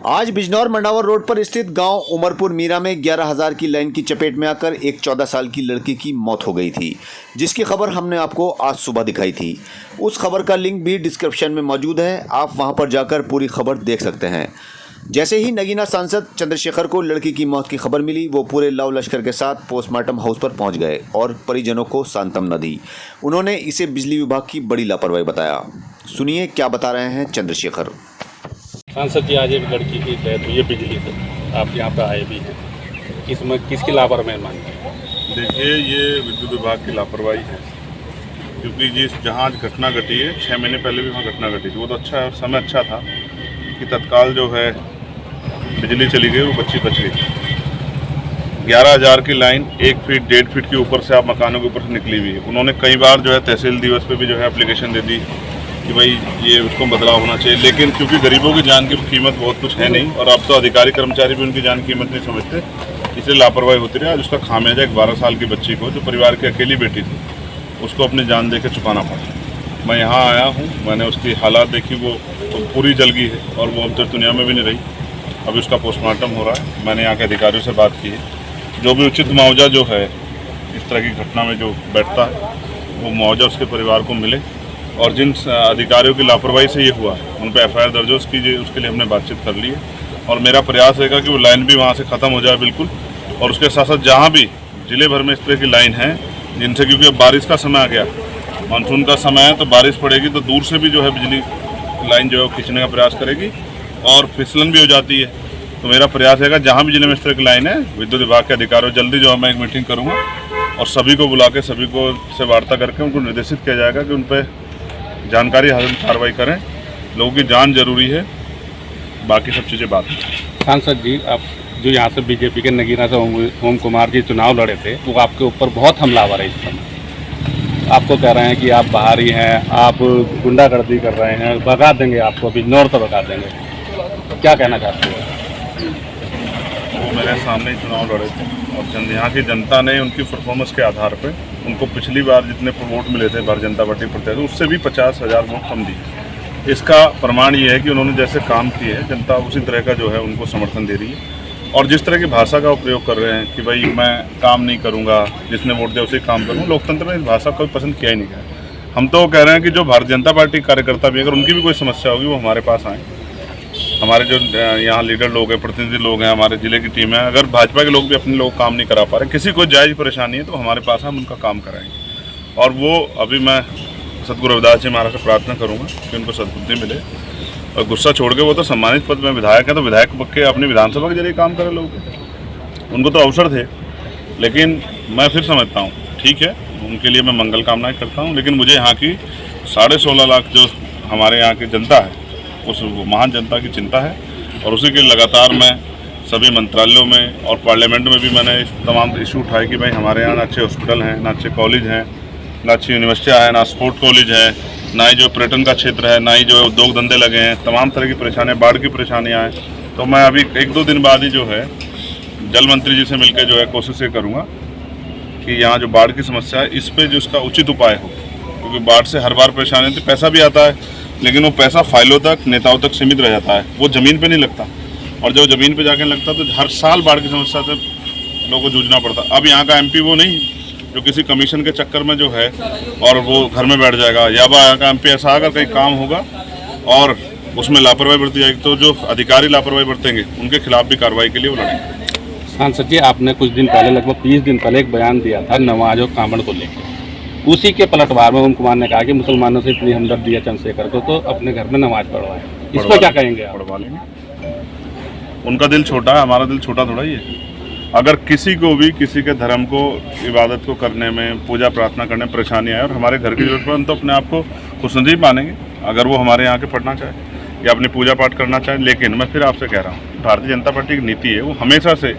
आज बिजनौर मंडावर रोड पर स्थित गांव उमरपुर मीरा में 11,000 की लाइन की चपेट में आकर एक 14 साल की लड़की की मौत हो गई थी, जिसकी खबर हमने आपको आज सुबह दिखाई थी। उस खबर का लिंक भी डिस्क्रिप्शन में मौजूद है, आप वहां पर जाकर पूरी खबर देख सकते हैं। जैसे ही नगीना सांसद चंद्रशेखर को लड़की की मौत की खबर मिली, वो पूरे लव लश्कर के साथ पोस्टमार्टम हाउस पर पहुंच गए और परिजनों को सांत्वना दी। उन्होंने इसे बिजली विभाग की बड़ी लापरवाही बताया। सुनिए क्या बता रहे हैं चंद्रशेखर। सांसद जी, आज एक लड़की की डेथ हुई है बिजली से, आप यहाँ पे आए भी हैं, किसकी लापरवाही मानते हैं? देखिए, ये विद्युत विभाग की लापरवाही है, क्योंकि जहाँ आज घटना घटी है 6 महीने पहले भी वहाँ घटना घटी थी। वो तो अच्छा है, समय अच्छा था कि तत्काल जो है बिजली चली गई, वो बच्ची बच गई। 11,000 की लाइन 1 फीट 1.5 फीट के ऊपर से, आप मकानों के ऊपर से निकली हुई है। उन्होंने कई बार जो है तहसील दिवस पे भी जो है एप्लीकेशन दे दी कि भाई ये उसको बदलाव होना चाहिए, लेकिन क्योंकि गरीबों की जान की कीमत बहुत कुछ है नहीं, और अब तो अधिकारी कर्मचारी भी उनकी जान की कीमत नहीं समझते, इसलिए लापरवाही होती रही। आज उसका खामियाजा एक 12 साल की बच्ची को, जो परिवार की अकेली बेटी थी, उसको अपनी जान दे के चुकाना पड़ा। मैं यहाँ आया हूँ, मैंने उसकी हालात देखी, वो तो पूरी जल गई है और वो अब तक दुनिया में भी नहीं रही। अभी उसका पोस्टमार्टम हो रहा है। मैंने यहाँ के अधिकारियों से बात की है, जो भी उचित मुआवजा जो है इस तरह की घटना में जो बैठता है, वो मुआवजा उसके परिवार को मिले। और जिन अधिकारियों की लापरवाही से ये हुआ है, उन पर FIR दर्ज हो, उसके लिए हमने बातचीत कर ली है। और मेरा प्रयास रहेगा कि वो लाइन भी वहाँ से ख़त्म हो जाए बिल्कुल। और उसके साथ साथ जहाँ भी ज़िले भर में इस तरह की लाइन है, जिनसे, क्योंकि अब बारिश का समय आ गया, मानसून का समय है, तो बारिश पड़ेगी तो दूर से भी जो है बिजली लाइन जो है खींचने का प्रयास करेगी और फिसलन भी हो जाती है। तो मेरा प्रयास रहेगा जहाँ भी ज़िले में इस तरह की लाइन है, विद्युत विभाग के अधिकारियों जल्दी जो है मैं एक मीटिंग करूँगा और सभी को बुला के सभी को से वार्ता करके उनको निर्देशित किया जाएगा कि उन पर जानकारी हासिल कार्रवाई करें। लोगों की जान जरूरी है, बाकी सब चीज़ें बात है। सांसद जी, आप जो यहाँ से बीजेपी के नगीना से ओम कुमार जी चुनाव लड़े थे, वो आपके ऊपर बहुत हमलावर है इस समय। आपको कह रहे हैं कि आप बाहरी हैं, आप गुंडागर्दी कर रहे हैं, भगा देंगे आपको, बिजनौर से भगा देंगे। क्या कहना चाहते हैं? वो मेरे सामने ही चुनाव लड़े थे और यहाँ की जनता ने उनकी परफॉर्मेंस के आधार पर उनको पिछली बार जितने वोट मिले थे भारतीय जनता पार्टी प्रत्याशी, उससे भी 50,000 वोट कम दिए। इसका प्रमाण ये है कि उन्होंने जैसे काम किए हैं, जनता उसी तरह का जो है उनको समर्थन दे रही है। और जिस तरह की भाषा का उपयोग कर रहे हैं कि भाई मैं काम नहीं करूँगा, जिसने वोट दिया उसे काम करूँ, लोकतंत्र में इस भाषा को पसंद किया ही नहीं गया। हम तो कह रहे हैं कि जो भारतीय जनता पार्टी कार्यकर्ता भी, अगर उनकी भी कोई समस्या होगी, वो हमारे पास आएँ। हमारे जो यहाँ लीडर लोग हैं, प्रतिनिधि लोग हैं, हमारे ज़िले की टीम है, अगर भाजपा के लोग भी अपने लोग काम नहीं करा पा रहे, किसी को जायज़ परेशानी है, तो हमारे पास हम उनका काम कराएंगे। और वो अभी मैं सदगुरु रविदास जी महाराज से प्रार्थना करूँगा कि उनको सद्बुद्धि मिले और गुस्सा छोड़ के, वो तो सम्मानित पद में विधायक है, तो विधायक के अपनी विधानसभा के जरिए काम करें लोग। उनको तो अवसर थे, लेकिन मैं फिर समझता हूँ ठीक है, उनके लिए मैं मंगल कामनाएँ करता हूँ, लेकिन मुझे यहाँ की 16.5 लाख जो हमारे यहाँ की जनता है, उस महान जनता की चिंता है। और उसी के लगातार मैं सभी मंत्रालयों में और पार्लियामेंट में भी मैंने तमाम इशू उठाए कि भाई हमारे यहाँ ना अच्छे हॉस्पिटल हैं, ना अच्छे कॉलेज हैं, ना अच्छी यूनिवर्सिटियाँ हैं, ना स्पोर्ट कॉलेज है, ना ही जो पर्यटन का क्षेत्र है, ना ही जो उद्योग धंधे लगे हैं। तमाम तरह की परेशानियाँ, बाढ़ की परेशानियाँ हैं। तो मैं अभी 1-2 दिन बाद ही जो है जल मंत्री जी से मिलकर जो है कोशिश ये करूँगा कि यहाँ जो बाढ़ की समस्या है, इस पर जो इसका उचित उपाय हो, क्योंकि बाढ़ से हर बार परेशानी होती है। पैसा भी आता है, लेकिन वो पैसा फाइलों तक, नेताओं तक सीमित रह जाता है, वो ज़मीन पे नहीं लगता। और जब ज़मीन पे जाके लगता तो हर साल बाढ़ की समस्या से लोगों को जूझना पड़ता। अब यहाँ का MP वो नहीं जो किसी कमीशन के चक्कर में जो है और वो घर में बैठ जाएगा, या यहाँ का MP ऐसा अगर कहीं काम होगा और उसमें लापरवाही बरती जाएगी, तो जो अधिकारी लापरवाही बरतेंगे उनके खिलाफ भी कार्रवाई के लिए वो लड़ेंगे। सांसद जी, आपने कुछ दिन पहले, लगभग 20 दिन पहले एक बयान दिया था नमाज और कांवड़ को लेकर। उसी के पलटवार में ओम कुमार ने कहा कि मुसलमानों से इतनी हमदर्दी है चंद्रशेखर को, तो अपने घर में नमाज पढ़वाएं। इस पर क्या कहेंगे आप? पढ़वा लेंगे। उनका दिल छोटा है, हमारा दिल छोटा थोड़ा ही है। अगर किसी को भी किसी के धर्म को, इबादत को करने में, पूजा प्रार्थना करने में परेशानी आए और हमारे घर की जरूरत पड़े, हम तो अपने आप को खुशनसीब मानेंगे अगर वो हमारे यहाँ के पढ़ना चाहे या अपनी पूजा पाठ करना चाहे। लेकिन मैं फिर आपसे कह रहा हूँ, भारतीय जनता पार्टी की नीति है, वो हमेशा से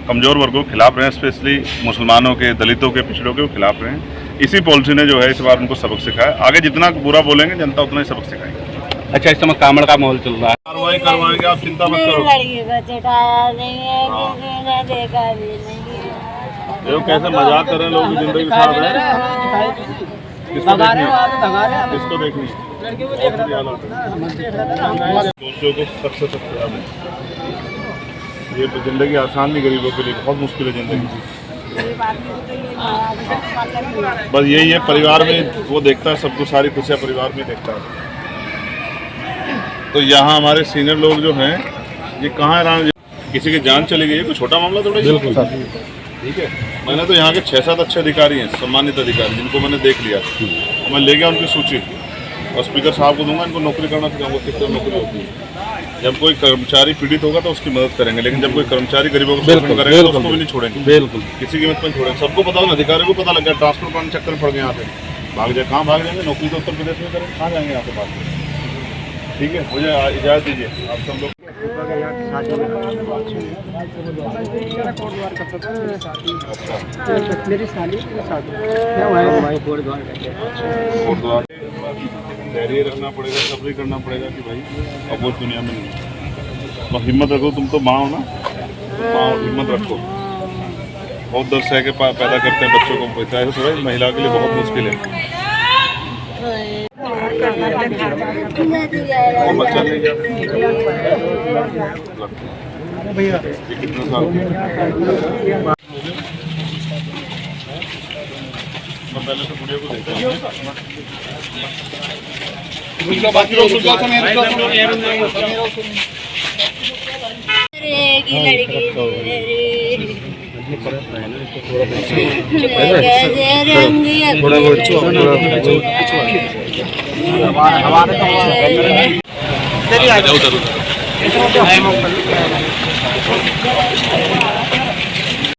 कमज़ोर वर्गों के खिलाफ रहे, स्पेशली मुसलमानों के, दलितों के, पिछड़ों के वो खिलाफ रहे। इसी पॉलिसी ने जो है इस बार उनको सबक सिखाया। आगे जितना बुरा बोलेंगे जनता उतना ही सबक सिखाएगी। अच्छा, इस समय कांवड़ का माहौल चल रहा है, कार्रवाई करवाएंगे, आप चिंता मत करो। देखो कैसे मजाक कर रहे हैं लोग, जिंदगी साथ है। किसको देखनी है? दोषियों को सख्त से सख्त सजा मिले। ये तो जिंदगी आसान नहीं, गरीबों के लिए बहुत मुश्किल है जिंदगी। बस यही है, परिवार में वो देखता है सबको, सारी खुशियाँ परिवार में देखता है। तो यहाँ हमारे सीनियर लोग जो हैं, ये कहाँ है, किसी की जान चली गई है, कोई छोटा मामला थोड़ा। बिल्कुल ठीक है, मैंने तो यहाँ के 6-7 अच्छे अधिकारी हैं, सम्मानित अधिकारी, जिनको मैंने देख लिया। मैं ले गया उनकी सूची और स्पीकर साहब को दूंगा, इनको नौकरी करना सिखाऊंगा, किस तरह नौकरी होती है। जब कोई कर्मचारी पीड़ित होगा तो उसकी मदद करेंगे, लेकिन जब कोई कर्मचारी गरीबों को शोषण करेगा तो उसको भी नहीं छोड़ेंगे, बिल्कुल किसी कीमत पर छोड़ेंगे। सबको पता होगा, अधिकारी को पता लग गया, ट्रांसफर करने चक्कर में पड़ गए, यहाँ पे भाग जाए। कहाँ भाग जाएंगे? नौकरी तो उत्तर प्रदेश में करें, कहाँ जाएंगे यहाँ पे बात। ठीक है, मुझे इजाज़त दीजिए, आप सब लोग। मेरी साली धैर्य रखना पड़ेगा, सब्र करना पड़ेगा कि भाई अब वो दुनिया में नहीं। तो हिम्मत रखो, तुम तो माँ हो ना, माँ हिम्मत रखो। बहुत दर्द सह के पैदा करते हैं बच्चों को, पैसा है थोड़ा, महिला के लिए बहुत मुश्किल है। और बच्चा नहीं गया कितने साल की? मैं पहले तो बुढ़िया को देखता हूँ। बाकी लोग थोड़ा